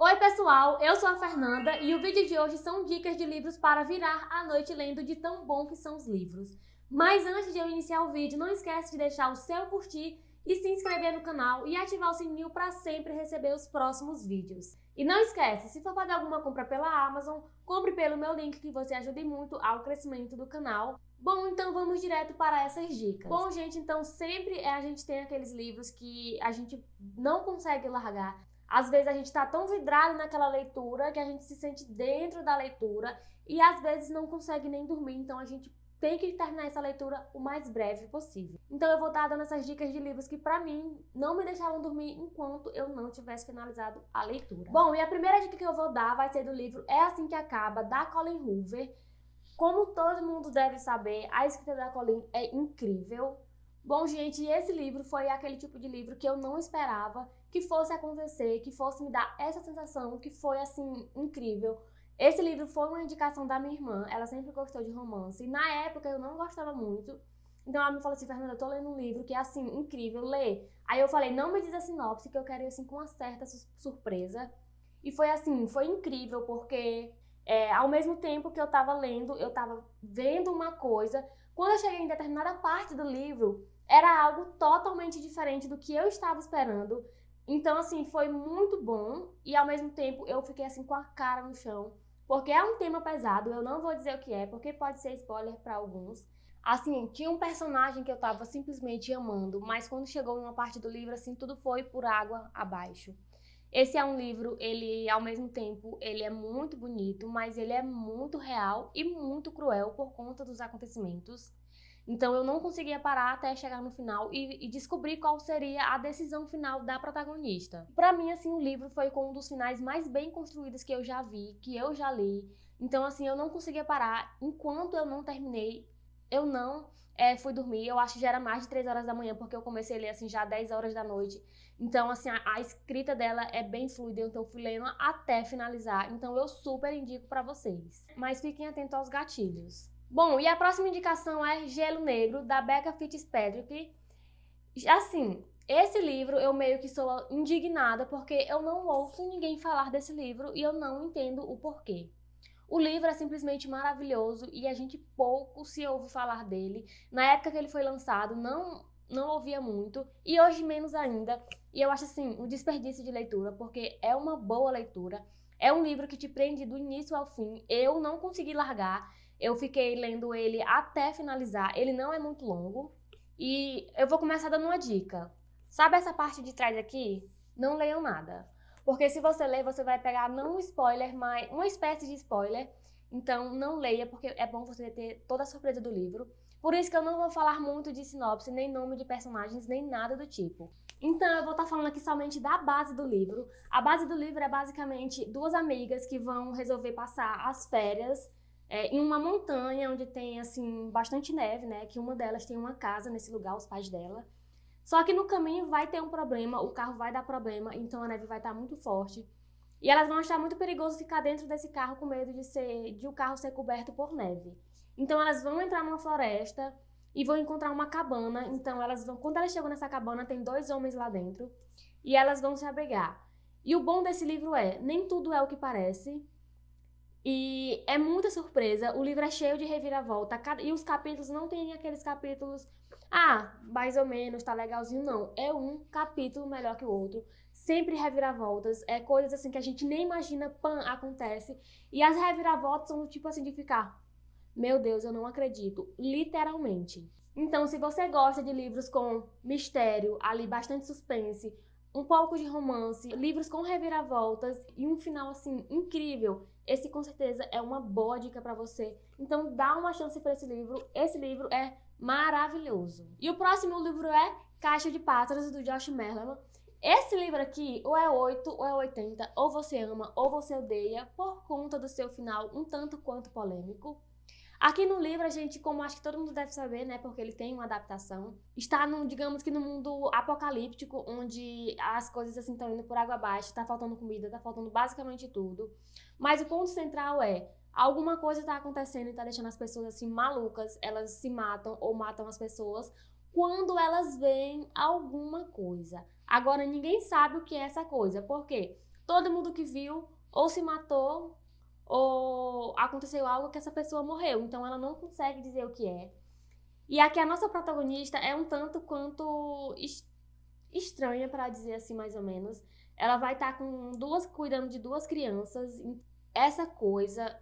Oi pessoal, eu sou a Fernanda e o vídeo de hoje são dicas de livros para virar a noite lendo de tão bom que são os livros. Mas antes de eu iniciar o vídeo, não esquece de deixar o seu curtir e se inscrever no canal e ativar o sininho para sempre receber os próximos vídeos. E não esquece, se for fazer alguma compra pela Amazon, compre pelo meu link que você ajude muito ao crescimento do canal. Bom, então vamos direto para essas dicas. Bom, gente, então sempre a gente tem aqueles livros que a gente não consegue largar. Às vezes a gente tá tão vidrado naquela leitura que a gente se sente dentro da leitura e às vezes não consegue nem dormir, então a gente tem que terminar essa leitura o mais breve possível. Então eu vou estar dando essas dicas de livros que pra mim não me deixavam dormir enquanto eu não tivesse finalizado a leitura. Bom, e a primeira dica que eu vou dar vai ser do livro É Assim Que Acaba, da Colleen Hoover. Como todo mundo deve saber, a escrita da Colleen é incrível. Bom, gente, esse livro foi aquele tipo de livro que eu não esperava que fosse acontecer, que fosse me dar essa sensação, que foi, assim, incrível. Esse livro foi uma indicação da minha irmã, ela sempre gostou de romance, e na época eu não gostava muito. Então ela me falou assim, Fernanda, eu tô lendo um livro que é, assim, incrível, lê. Aí eu falei, não me diz a sinopse, que eu quero ir, assim, com uma certa surpresa. E foi, assim, foi incrível, porque ao mesmo tempo que eu tava lendo, eu tava vendo uma coisa. Quando eu cheguei em determinada parte do livro, era algo totalmente diferente do que eu estava esperando. Então, assim, foi muito bom e ao mesmo tempo eu fiquei assim com a cara no chão, porque é um tema pesado, eu não vou dizer o que é, porque pode ser spoiler para alguns. Assim, tinha um personagem que eu tava simplesmente amando, mas quando chegou em uma parte do livro, assim, tudo foi por água abaixo. Esse é um livro, ele, ao mesmo tempo, ele é muito bonito, mas ele é muito real e muito cruel por conta dos acontecimentos. Então eu não conseguia parar até chegar no final e descobrir qual seria a decisão final da protagonista. Pra mim, assim, o livro foi com um dos finais mais bem construídos que eu já vi, que eu já li. Então, assim, eu não conseguia parar. Enquanto eu não terminei, eu não fui dormir. Eu acho que já era mais de 3 horas da manhã, porque eu comecei a ler, assim, já 10 horas da noite. Então, assim, a escrita dela é bem fluida, então eu fui lendo até finalizar. Então eu super indico pra vocês. Mas fiquem atentos aos gatilhos. Bom, e a próxima indicação é Gelo Negro, da Becca Fitzpatrick. Assim, esse livro eu meio que sou indignada porque eu não ouço ninguém falar desse livro e eu não entendo o porquê. O livro é simplesmente maravilhoso e a gente pouco se ouve falar dele. Na época que ele foi lançado, não ouvia muito e hoje menos ainda. E eu acho assim, um desperdício de leitura, porque é uma boa leitura. É um livro que te prende do início ao fim. Eu não consegui largar. Eu fiquei lendo ele até finalizar. Ele não é muito longo. E eu vou começar dando uma dica. Sabe essa parte de trás aqui? Não leiam nada. Porque se você ler, você vai pegar não um spoiler, mas uma espécie de spoiler. Então não leia, porque é bom você ter toda a surpresa do livro. Por isso que eu não vou falar muito de sinopse, nem nome de personagens, nem nada do tipo. Então eu vou estar falando aqui somente da base do livro. A base do livro é basicamente duas amigas que vão resolver passar as férias em uma montanha onde tem, assim, bastante neve, né? Que uma delas tem uma casa nesse lugar, os pais dela. Só que no caminho vai ter um problema, o carro vai dar problema, então a neve vai estar muito forte. E elas vão achar muito perigoso ficar dentro desse carro com medo de o carro ser coberto por neve. Então elas vão entrar numa floresta e vão encontrar uma cabana. Então quando elas chegam nessa cabana, tem 2 homens lá dentro e elas vão se abrigar. E o bom desse livro nem tudo é o que parece. E é muita surpresa, o livro é cheio de reviravolta, e os capítulos não tem aqueles capítulos, mais ou menos, tá legalzinho, não. É um capítulo melhor que o outro, sempre reviravoltas, coisas assim que a gente nem imagina, acontece. E as reviravoltas são tipo assim de ficar, meu Deus, eu não acredito, literalmente. Então, se você gosta de livros com mistério, ali bastante suspense, um pouco de romance, livros com reviravoltas e um final assim incrível, esse com certeza é uma boa dica pra você. Então dá uma chance pra esse livro é maravilhoso. E o próximo livro é Caixa de Pássaros, do Josh Malerman. Esse livro aqui, ou é 8 ou é 80, ou você ama ou você odeia, por conta do seu final um tanto quanto polêmico. Aqui no livro, a gente, como acho que todo mundo deve saber, né, porque ele tem uma adaptação, está digamos que no mundo apocalíptico, onde as coisas assim estão indo por água abaixo, tá faltando comida, tá faltando basicamente tudo. Mas o ponto central alguma coisa tá acontecendo e tá deixando as pessoas assim malucas, elas se matam ou matam as pessoas quando elas veem alguma coisa. Agora, ninguém sabe o que é essa coisa, por quê? todo mundo que viu ou se matou ou aconteceu algo que essa pessoa morreu. Então ela não consegue dizer o que é. E aqui a nossa protagonista é um tanto quanto estranha, para dizer assim, mais ou menos. Ela vai estar cuidando de 2 crianças. Essa coisa,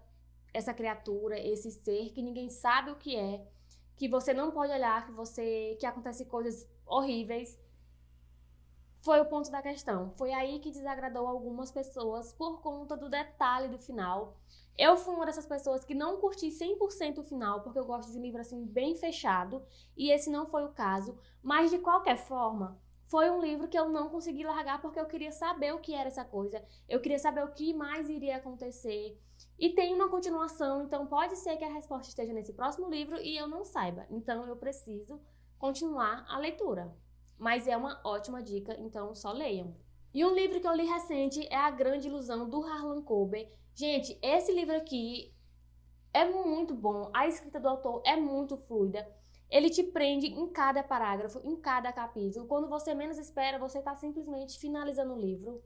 essa criatura, esse ser que ninguém sabe o que é, que você não pode olhar, que acontecem coisas horríveis, foi o ponto da questão. Foi aí que desagradou algumas pessoas por conta do detalhe do final. Eu fui uma dessas pessoas que não curti 100% o final, porque eu gosto de um livro assim bem fechado, e esse não foi o caso. Mas de qualquer forma, foi um livro que eu não consegui largar porque eu queria saber o que era essa coisa. Eu queria saber o que mais iria acontecer. E tem uma continuação, então pode ser que a resposta esteja nesse próximo livro e eu não saiba. Então eu preciso continuar a leitura. Mas é uma ótima dica, então só leiam. E um livro que eu li recente é A Grande Ilusão, do Harlan Coben. Gente, esse livro aqui é muito bom, a escrita do autor é muito fluida. Ele te prende em cada parágrafo, em cada capítulo. Quando você menos espera, você está simplesmente finalizando o livro.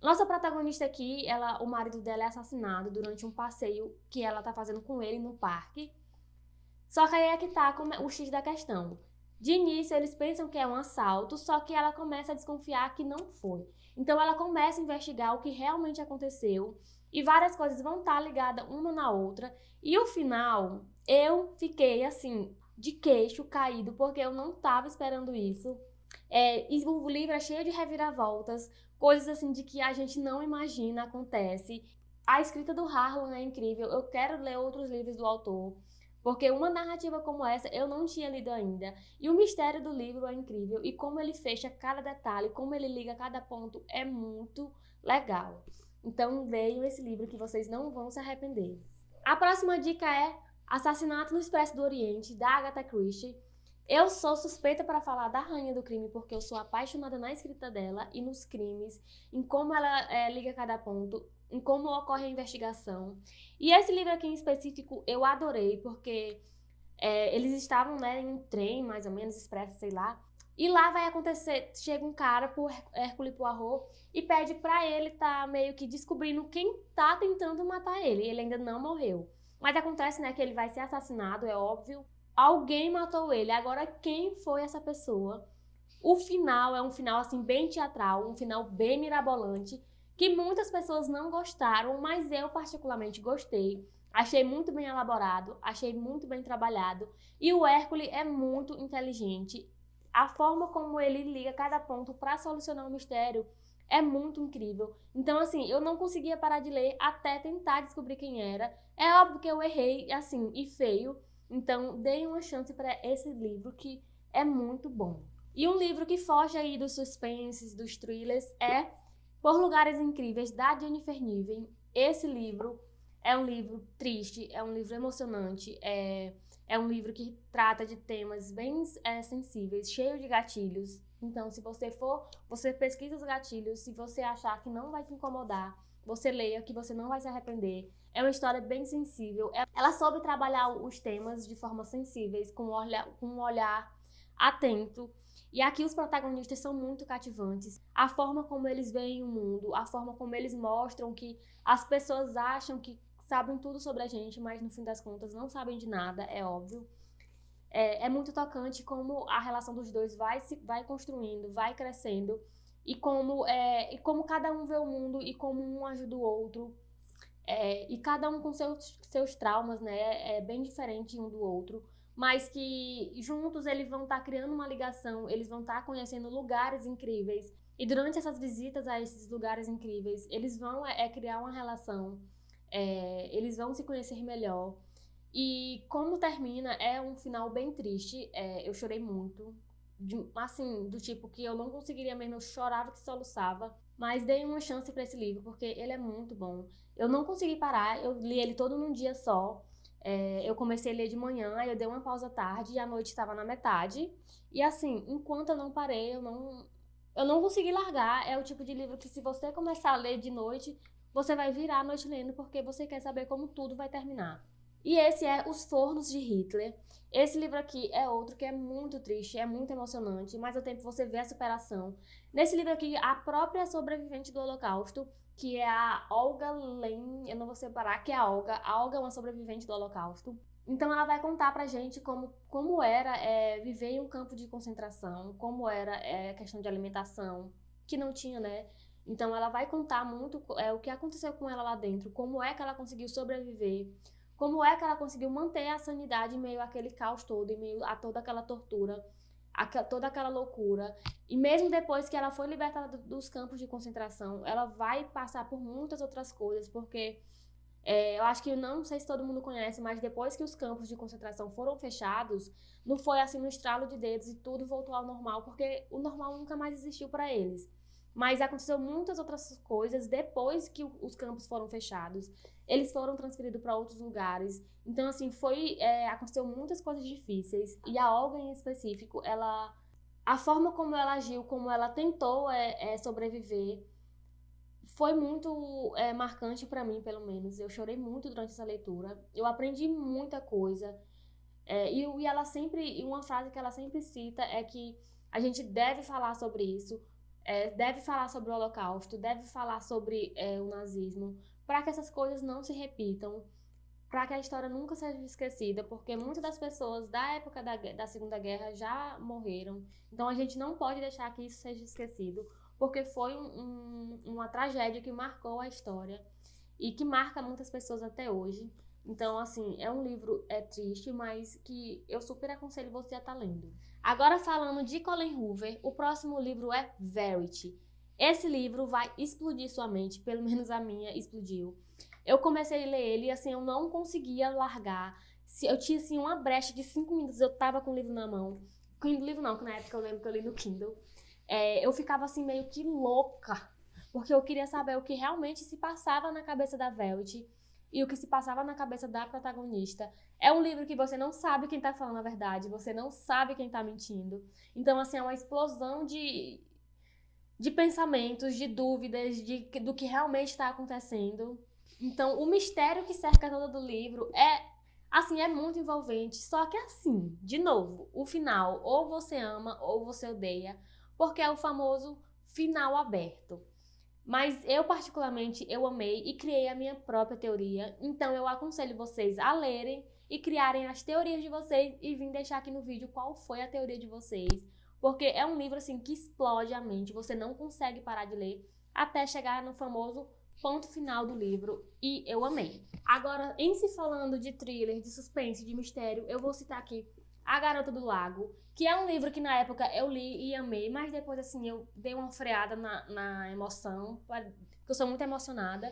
Nossa protagonista aqui, o marido dela é assassinado durante um passeio que ela está fazendo com ele no parque. Só que aí é que tá o X da questão. De início, eles pensam que é um assalto, só que ela começa a desconfiar que não foi. Então, ela começa a investigar o que realmente aconteceu e várias coisas vão estar ligadas uma na outra. E o final, eu fiquei assim, de queixo caído, porque eu não estava esperando isso. E o livro é cheio de reviravoltas, coisas assim de que a gente não imagina acontece. A escrita do Harlan é incrível, eu quero ler outros livros do autor. Porque uma narrativa como essa eu não tinha lido ainda. E o mistério do livro é incrível. E como ele fecha cada detalhe, como ele liga cada ponto, é muito legal. Então leiam esse livro que vocês não vão se arrepender. A próxima dica é Assassinato no Expresso do Oriente, da Agatha Christie. Eu sou suspeita para falar da Rainha do Crime porque eu sou apaixonada na escrita dela e nos crimes, em como ela liga cada ponto, em como ocorre a investigação. E esse livro aqui em específico eu adorei, porque eles estavam em um trem, mais ou menos, expresso, sei lá. E lá vai acontecer, chega um cara por Hercule Poirot e pede pra ele tá meio que descobrindo quem tá tentando matar ele. Ele ainda não morreu. Mas acontece, que ele vai ser assassinado, é óbvio. Alguém matou ele. Agora, quem foi essa pessoa? O final é um final, assim, bem teatral, um final bem mirabolante, que muitas pessoas não gostaram, mas eu particularmente gostei. Achei muito bem elaborado, achei muito bem trabalhado. E o Hercule é muito inteligente. A forma como ele liga cada ponto para solucionar o mistério é muito incrível. Então, assim, eu não conseguia parar de ler até tentar descobrir quem era. É óbvio que eu errei, assim, e feio. Então, dei uma chance para esse livro que é muito bom. E um livro que foge aí dos suspenses, dos thrillers, é Por Lugares Incríveis, da Jennifer Niven. Esse livro é um livro triste, é um livro emocionante, é um livro que trata de temas bem sensíveis, cheio de gatilhos. Então, se você pesquisa os gatilhos, se você achar que não vai te incomodar, você leia, que você não vai se arrepender. É uma história bem sensível. Ela soube trabalhar os temas de forma sensíveis, com um olhar atento. E aqui os protagonistas são muito cativantes. A forma como eles veem o mundo, a forma como eles mostram que as pessoas acham que sabem tudo sobre a gente, mas no fim das contas não sabem de nada, é óbvio. É muito tocante como a relação dos dois vai construindo, vai crescendo, e como cada um vê o mundo e como um ajuda o outro. E cada um com seus traumas, né? É bem diferente um do outro, mas que juntos eles vão estar criando uma ligação, eles vão estar conhecendo lugares incríveis. E durante essas visitas a esses lugares incríveis, eles vão criar uma relação, eles vão se conhecer melhor. E como termina, é um final bem triste. Eu chorei muito, assim, do tipo que eu não conseguiria mesmo, eu chorava que soluçava. Mas dei uma chance para esse livro, porque ele é muito bom. Eu não consegui parar, eu li ele todo num dia só. Eu comecei a ler de manhã, aí eu dei uma pausa à tarde e à noite estava na metade. E assim, enquanto eu não parei, eu não consegui largar. É o tipo de livro que se você começar a ler de noite, você vai virar a noite lendo, porque você quer saber como tudo vai terminar. E esse é Os Fornos de Hitler. Esse livro aqui é outro que é muito triste, é muito emocionante, mas ao tempo você vê a superação. Nesse livro aqui, a própria sobrevivente do Holocausto que é a Olga Len, eu não vou separar, que é a Olga. A Olga é uma sobrevivente do Holocausto. Então ela vai contar pra gente como era viver em um campo de concentração, como era questão de alimentação, que não tinha, né? Então ela vai contar muito o que aconteceu com ela lá dentro, como é que ela conseguiu sobreviver, como é que ela conseguiu manter a sanidade em meio àquele caos todo, em meio a toda aquela tortura, toda aquela loucura. E mesmo depois que ela foi libertada dos campos de concentração, ela vai passar por muitas outras coisas, porque eu acho que, não sei se todo mundo conhece, mas depois que os campos de concentração foram fechados, não foi assim no estralo de dedos e tudo voltou ao normal, porque o normal nunca mais existiu para eles. Mas aconteceu muitas outras coisas depois que os campos foram fechados. Eles foram transferidos para outros lugares. Então, assim, aconteceu muitas coisas difíceis. E a Olga, em específico, a forma como ela agiu, como ela tentou sobreviver, foi muito marcante para mim, pelo menos. Eu chorei muito durante essa leitura. Eu aprendi muita coisa. E ela sempre, e uma frase que ela sempre cita é que a gente deve falar sobre isso, deve falar sobre o Holocausto, deve falar sobre o nazismo, para que essas coisas não se repitam, para que a história nunca seja esquecida, porque muitas das pessoas da época da Segunda Guerra já morreram. Então a gente não pode deixar que isso seja esquecido, porque foi uma tragédia que marcou a história e que marca muitas pessoas até hoje. Então, assim, é um livro triste, mas que eu super aconselho você a estar lendo. Agora, falando de Colleen Hoover, o próximo livro é Verity. Esse livro vai explodir sua mente, pelo menos a minha explodiu. Eu comecei a ler ele e, assim, eu não conseguia largar. Eu tinha, assim, uma brecha de 5 minutos, eu tava com o livro na mão. Com o livro não, que na época eu lembro que eu li no Kindle. Eu ficava, assim, meio que louca, porque eu queria saber o que realmente se passava na cabeça da Verity e o que se passava na cabeça da protagonista. É um livro que você não sabe quem tá falando a verdade, você não sabe quem tá mentindo. Então, assim, é uma explosão de pensamentos, de dúvidas, do que realmente está acontecendo. Então, o mistério que cerca todo do livro é muito envolvente. Só que, assim, de novo, o final, ou você ama ou você odeia, porque é o famoso final aberto. Mas eu, particularmente, eu amei e criei a minha própria teoria. Então, eu aconselho vocês a lerem e criarem as teorias de vocês e vim deixar aqui no vídeo qual foi a teoria de vocês. Porque é um livro, assim, que explode a mente. Você não consegue parar de ler até chegar no famoso ponto final do livro. E eu amei. Agora, em se falando de thriller, de suspense, de mistério, eu vou citar aqui A Garota do Lago, que é um livro que na época eu li e amei, mas depois, assim, eu dei uma freada na emoção, porque eu sou muito emocionada,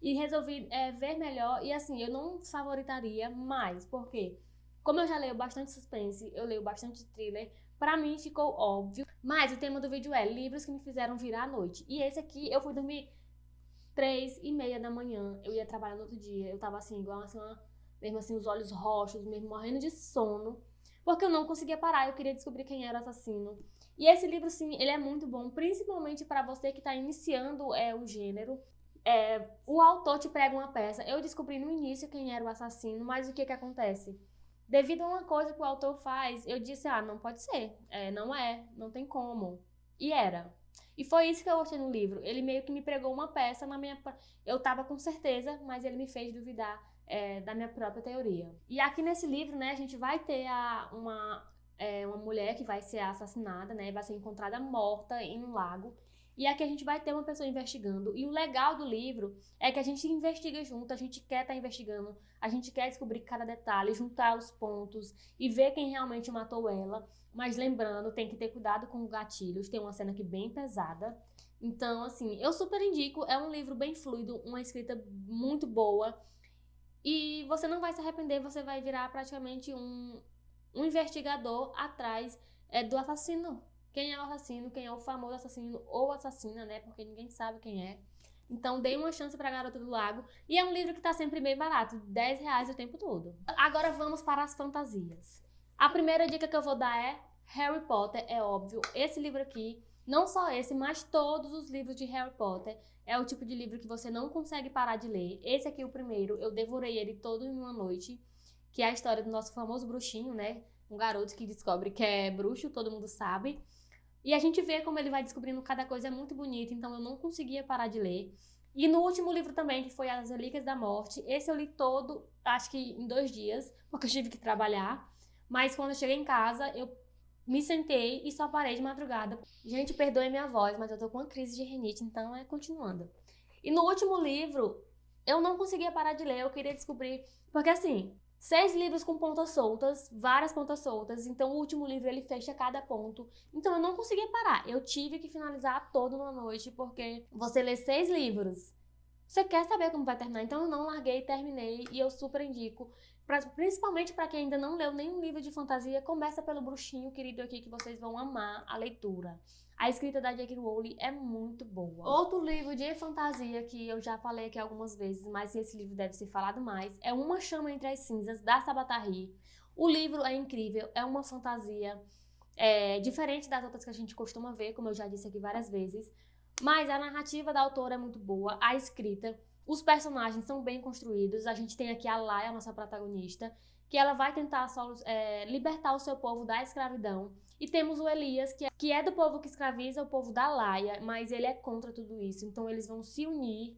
e resolvi ver melhor. E, assim, eu não favoritaria mais, porque como eu já leio bastante suspense, eu leio bastante thriller, pra mim ficou óbvio. Mas o tema do vídeo é livros que me fizeram virar à noite. E esse aqui, eu fui dormir 3h30 da manhã, eu ia trabalhar no outro dia, eu tava assim, igual assim, mesmo assim, os olhos roxos, mesmo morrendo de sono, porque eu não conseguia parar, eu queria descobrir quem era o assassino. E esse livro, sim, ele é muito bom, principalmente para você que tá iniciando o gênero. O autor te prega uma peça, eu descobri no início quem era o assassino, mas o que que acontece? Devido a uma coisa que o autor faz, eu disse, não pode ser, não tem como. E era. E foi isso que eu gostei no livro. Ele meio que me pregou uma peça na minha... Eu tava com certeza, mas ele me fez duvidar da minha própria teoria. E aqui nesse livro, né, a gente vai ter uma mulher que vai ser assassinada, né, vai ser encontrada morta em um lago. E aqui a gente vai ter uma pessoa investigando. E o legal do livro é que a gente investiga junto, a gente quer estar investigando, a gente quer descobrir cada detalhe, juntar os pontos e ver quem realmente matou ela. Mas lembrando, tem que ter cuidado com os gatilhos, tem uma cena aqui bem pesada. Então, assim, eu super indico, é um livro bem fluido, uma escrita muito boa. E você não vai se arrepender, você vai virar praticamente um investigador atrás do assassino. Quem é o assassino, quem é o famoso assassino ou assassina, né? Porque ninguém sabe quem é. Então, dei uma chance pra Garota do Lago. E é um livro que tá sempre bem barato, R$ 10 o tempo todo. Agora vamos para as fantasias. A primeira dica que eu vou dar é Harry Potter, é óbvio. Esse livro aqui, não só esse, mas todos os livros de Harry Potter, é o tipo de livro que você não consegue parar de ler. Esse aqui, o primeiro, eu devorei ele todo em uma noite, que é a história do nosso famoso bruxinho, né? Um garoto que descobre que é bruxo, todo mundo sabe. E a gente vê como ele vai descobrindo cada coisa, é muito bonito, então eu não conseguia parar de ler. E no último livro também, que foi As Relíquias da Morte, esse eu li todo, acho que em 2 dias, porque eu tive que trabalhar. Mas quando eu cheguei em casa, eu me sentei e só parei de madrugada. Gente, perdoe minha voz, mas eu tô com uma crise de rinite, então é continuando. E no último livro, eu não conseguia parar de ler, eu queria descobrir... Porque assim, 6 livros com pontas soltas, várias pontas soltas, então o último livro ele fecha cada ponto. Então eu não conseguia parar, eu tive que finalizar todo numa noite, porque você lê 6 livros, você quer saber como vai terminar, então eu não larguei, terminei e eu super indico. Principalmente para quem ainda não leu nenhum livro de fantasia, começa pelo Bruxinho Querido aqui, que vocês vão amar a leitura. A escrita da J.K. Rowling é muito boa. Outro livro de fantasia que eu já falei aqui algumas vezes, mas esse livro deve ser falado mais, é Uma Chama Entre as Cinzas, da Sabatari. O livro é incrível, é uma fantasia diferente das outras que a gente costuma ver, como eu já disse aqui várias vezes. Mas a narrativa da autora é muito boa, a escrita, os personagens são bem construídos. A gente tem aqui a Laia, nossa protagonista, que ela vai tentar libertar o seu povo da escravidão. E temos o Elias, que é do povo que escraviza o povo da Laia, mas ele é contra tudo isso. Então eles vão se unir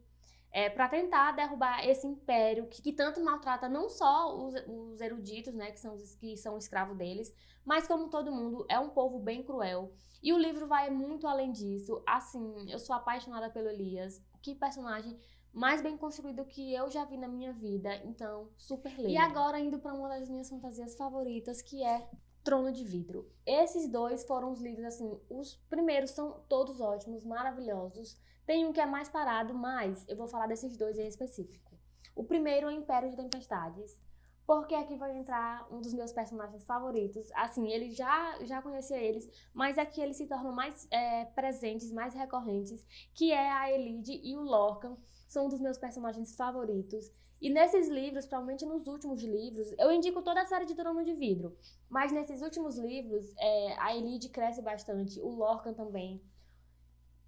para tentar derrubar esse império que tanto maltrata não só os eruditos, né, que são escravos deles, mas como todo mundo, é um povo bem cruel. E o livro vai muito além disso. Assim, eu sou apaixonada pelo Elias. Que personagem mais bem construído que eu já vi na minha vida. Então, super leia. E agora indo para uma das minhas fantasias favoritas, que é Trono de Vidro. Esses 2 foram os livros, assim, os primeiros são todos ótimos, maravilhosos. Tem um que é mais parado, mas eu vou falar desses 2 em específico. O primeiro é Império de Tempestades, porque aqui vai entrar um dos meus personagens favoritos. Assim, ele já conhecia eles, mas aqui eles se tornam mais presentes, mais recorrentes, que é a Elide e o Lorcan. São um dos meus personagens favoritos. E nesses livros, provavelmente nos últimos livros, eu indico toda a série de Trono de Vidro, mas nesses últimos livros, a Elide cresce bastante, o Lorcan também.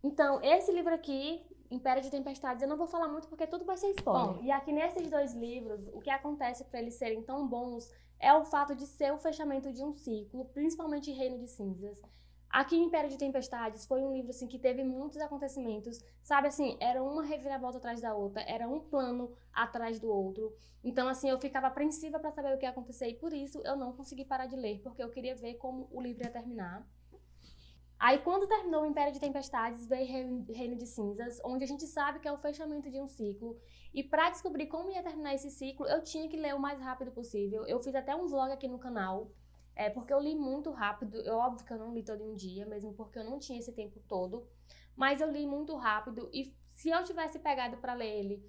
Então, esse livro aqui, Império de Tempestades, eu não vou falar muito porque tudo vai ser spoiler. Bom, e aqui nesses 2 livros, o que acontece para eles serem tão bons é o fato de ser o fechamento de um ciclo, principalmente Reino de Cinzas. Aqui em Império de Tempestades foi um livro assim que teve muitos acontecimentos, sabe assim, era uma reviravolta atrás da outra, era um plano atrás do outro. Então assim, eu ficava apreensiva para saber o que ia acontecer e por isso eu não consegui parar de ler, porque eu queria ver como o livro ia terminar. Aí quando terminou o Império de Tempestades, veio Reino de Cinzas, onde a gente sabe que é o fechamento de um ciclo. E para descobrir como ia terminar esse ciclo, eu tinha que ler o mais rápido possível. Eu fiz até um vlog aqui no canal, porque eu li muito rápido. Óbvio que eu não li todo em um dia, mesmo porque eu não tinha esse tempo todo. Mas eu li muito rápido e se eu tivesse pegado para ler ele,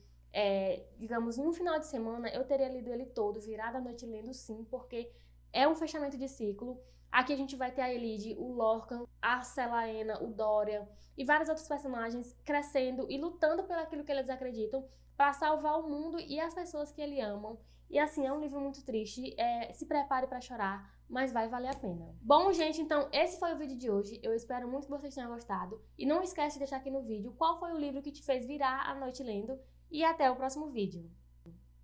digamos, em um final de semana, eu teria lido ele todo, virada a noite lendo sim, porque é um fechamento de ciclo. Aqui a gente vai ter a Elide, o Lorcan, a Celaena, o Dorian e vários outros personagens crescendo e lutando por aquilo que eles acreditam para salvar o mundo e as pessoas que eles amam. E assim, é um livro muito triste, se prepare para chorar, mas vai valer a pena. Bom, gente, então esse foi o vídeo de hoje. Eu espero muito que vocês tenham gostado. E não esquece de deixar aqui no vídeo qual foi o livro que te fez virar a noite lendo. E até o próximo vídeo.